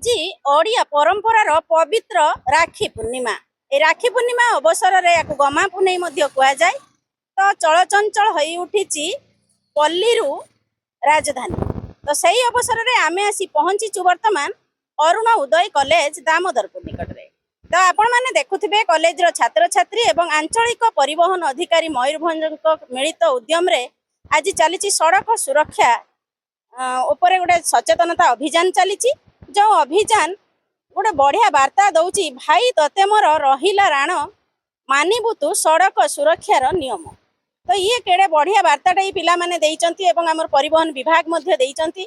আজি ओडिया परंपरार पवित्र राखी पूर्णिमा ए राखी पूर्णिमा अवसर में या गमा पुनई कह जाए तो चलचंचल हो उठी पल्लीरू राजधानी। तो सही अवसर में आम आसी पहुंचीचु वर्तमान अरुण उदय कॉलेज दामोदरपुर निकट में। तो आपण मैंने देखुथिबे कॉलेज रो छात्र छात्री एवं आंचलिक परिवहन अधिकारी मयूरभंज मिलित उद्यम रे आज चली सड़क सुरक्षा उपरे गोटे सचेतनता अभियान चली। जो अभियान गोटे बढ़िया वार्ता दौची भाई तते मोर रहिला राण मानिबु तू सड़क सुरक्षार नियम। तो ये केड़े बढ़िया वार्ताटा ये पिला माने देइचंती एवं हमर परिवहन विभाग मध्ये देइचंती।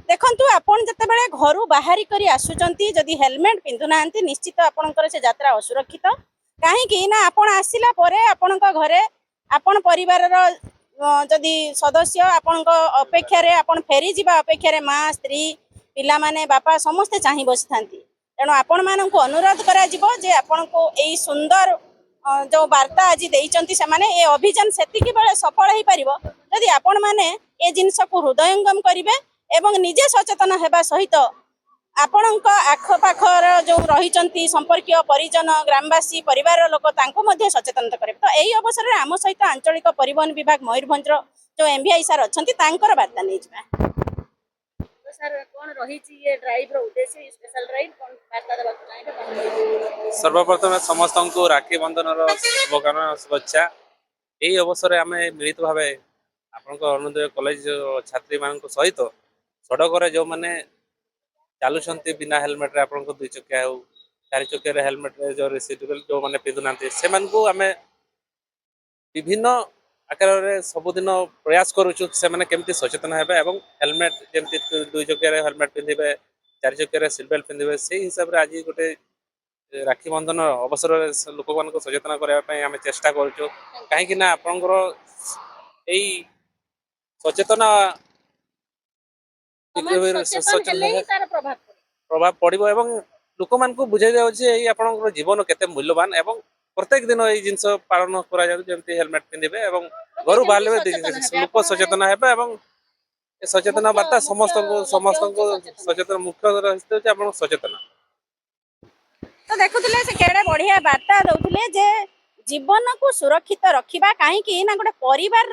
देखंतु आपण जते बेले घरु बाहरी करी आसुचंती जदि हेलमेट पिंधु नांती निश्चित आपनकर से यात्रा असुरक्षित। काहे कि ना आपण आसिला परे आपनका घरे आपण परिवारर जदि सदस्य आपण अपेक्षा रे आपण फेरी जिबा अपेक्षा रे माँ स्त्री पिला माने बापा समस्ते चाहि बसी थांती। तेणु आपण मानक अनुरोध करा जिवो जे आपण को एई सुंदर जो वार्ता आज देइचंती से माने ए अभियान सेतिकी बेले सफल होई परिबो जदि आपण माने ए जिंस को हृदयंगम करिवे एवं निजे सचेतन हेबा सहित आपणक आखपाखर जो रही संपर्कीय परिजन ग्रामवासी परिवार लोक तांको मध्ये सचेतनता करें। तो यही अवसर में आम सहित आंचलिक परिवहन विभाग मयूरभंज जो एमवीआई सार अच्छा तांकर वार्ता नहीं जाए। तो सर कौन रही ये ड्राइव रो उद्देश्य स्पेशल ड्राइव कौन वार्ता देबा चाहिए? सर्वप्रथम समस्त को राखी बंधन शुभकामना शुभेच्छा। यही अवसर में आम मिलित भाव आपण अरुणोदय कॉलेज छात्री मान सहित सड़क जो मैंने चलुंट बिना हेलमेट आप दुई चकिया हो चार चकिया हेलमेट जो सीट बेल्ट जो मैंने पिंधुना से आम विभिन्न आकार सबुदिन प्रयास करुचु से मैंने केमती सचेतन हेबे एवं हेलमेट जमती दुई चकिया हेलमेट पिंधे चार चकिया सीट बेल्ट पिंधे से हिसाब से आज गोटे राखी बंधन अवसर लोक मान सचेतन करने आम चेष्टा करुचु। कहीं आपंकर यही सचेतना प्रभाव पड़ो एवं लोक मान बुझे जाऊँगी आप जीवन केते मूल्यवान एवं प्रत्येक दिन ये जिनस पालन करमती हेलमेट पिंधे और घर बाहर लोक सचेतन हे सचेतन वार्ता समस्त सचेतन मुख्य रही सचेतन। तो देखुले से केड़े बढ़िया वार्ता दौले जे जीवन को सुरक्षित रखा कहीं ना गोटे परिवार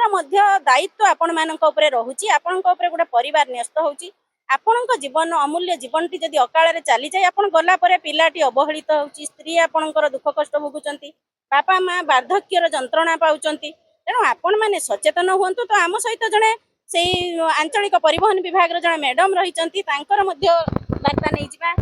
दायित्व आपण मानक उपरे रहुची आपण गोटे परिवार न्यस्त होची आपण जीवन अमूल्य जीवन टी जदि अकाल चली जाए आपण गला परे पिलाटी अवहेलित होची स्त्री आपणकर दुख कष्ट भोगुचंती बापा माँ वार्धक्यर जंत्रणा पाउचंती। तेणु आपण माने सचेतन हुंतु। तो आम सहित जड़े से आंचलिक परिवहन विभाग जड़े मैडम रही वार्ता नहीं जा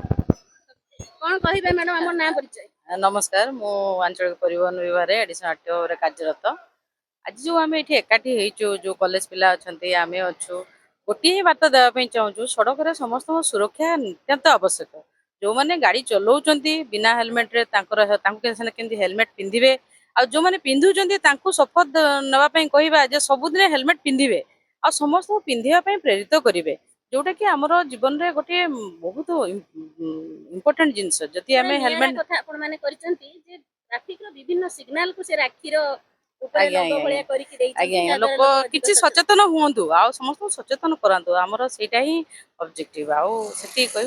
कौन कहे मैडम आम ना परिचय? नमस्कार मु आंचलिक परिवहन विभाग एडिशनल आरटीओ कार्यरत। आज जो आम ये एकाठी जो कॉलेज पिला अच्छा आम अच्छु गोटे बार्ता देवाई चाहूँ सड़क समस्त सुरक्षा नितांत आवश्यक। जो मैंने गाड़ी चलाऊँ बिना हेलमेट केमती हेलमेट पिंधे आ जो मैंने पिंधुंट शपथ नापी कह सबुदिन हेलमेट पिंधे आ समस्त पिंधापी प्रेरित करेंगे जोटा कि आमर जीवन में गोटे बहुत इम्पोर्टेंट जिनस जदि आम हेलमेट विभिन्न सिग्नाल को से राखी लोक किसी सचेतन हूँ आ समस्त सचेतन करातु आमर सेटा ही ऑब्जेक्टिव आती कह।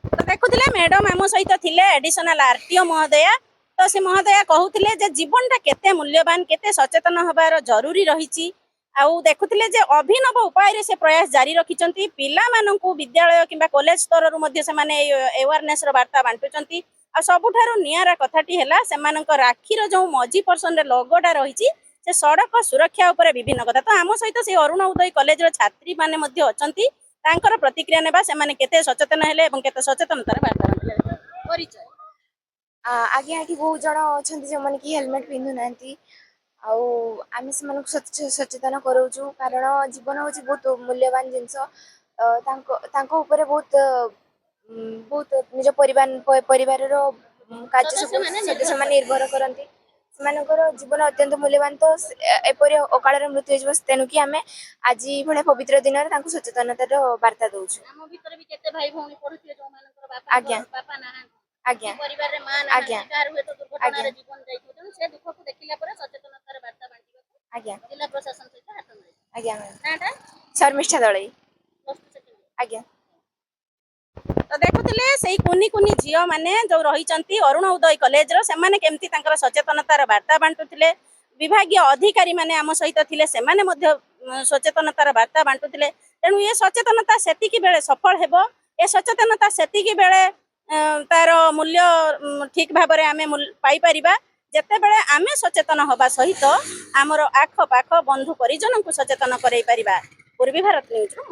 तो देखुले मैडम आम सहित थिले एडिशनल आरटीओ महोदया। तो से महोदया कहूथिले जे जीवनटा केते मूल्यवान केते सचेतन हबार जरूरी रही आउ देखुथिले जे अभिनव उपाय से प्रयास जारी रखिचंती पिला माननकु विद्यालय किंबा कॉलेज स्तर रु मध्ये से माने अवेयरनेस रो वार्ता बांटुचंती। आ सबुठारु नियारा कथाटी हेला सेमानक राखीर जो मझी पर्सन रे लोगोटा रही से सड़क सुरक्षा उपरे विभिन्न कथा। तो आम सहित से अरुण उदय कॉलेज रो छात्री माने मध्ये अछंती तांकर प्रतिक्रिया नेबा सेमाने केते सचेतन हेले एवं केते सचेतनतार वार्ता परिचय। आगे आगे बहुत जन अच्छा जो मैंने कि हेलमेट पिंधु ना आम से सचेतन कराऊँ कारण जीवन हूँ बहुत मूल्यवान जिनस बहुत बहुत निज परिवार कार्य सदस्य मैंने निर्भर करती जीवन अत्यंत मूल्यवान। तो एपरी अकाल मृत्यु हो तेणु कि आम आज भाई पवित्र दिन में सचेतनतार वार्ता दौर। आज्ञा आज्ञा आज्ञा आज्ञा शर्मिष्ठा दलई आज्ञा। ତ ଦେଖୁଥିଲେ ସେଇ କୁନି କୁନି ଝିଅ ମାନେ ଯୋଉ ରହିଛନ୍ତି ଅରୁଣ ଉଦୟ କଲେଜର ସେମାନେ କେମିତି ତାଙ୍କର ସଚେତନତାର ବାର୍ତ୍ତା ବାଣ୍ଟୁଥିଲେ। ବିଭାଗୀୟ ଅଧିକାରୀ ମାନେ ଆମ ସହିତ ଥିଲେ ସେମାନେ ମଧ୍ୟ ସଚେତନତାର ବାର୍ତ୍ତା ବାଣ୍ଟୁଥିଲେ। ତେଣୁ ଏ ସଚେତନତା ସେତିକି ବେଳେ ସଫଳ ହେବ, ଏ ସଚେତନତା ସେତିକି ବେଳେ ତାର ମୂଲ୍ୟ ଠିକ ଭାବରେ ଆମେ ପାଇପାରିବା ଯେତେବେଳେ ଆମେ ସଚେତନ ହବା ସହିତ ଆମର ଆଖପାଖ ବନ୍ଧୁ ପରିଜନଙ୍କୁ ସଚେତନ କରାଇ ପାରିବା। ପୂର୍ବୀ ଭାରତ ନ୍ୟୁଜରୁ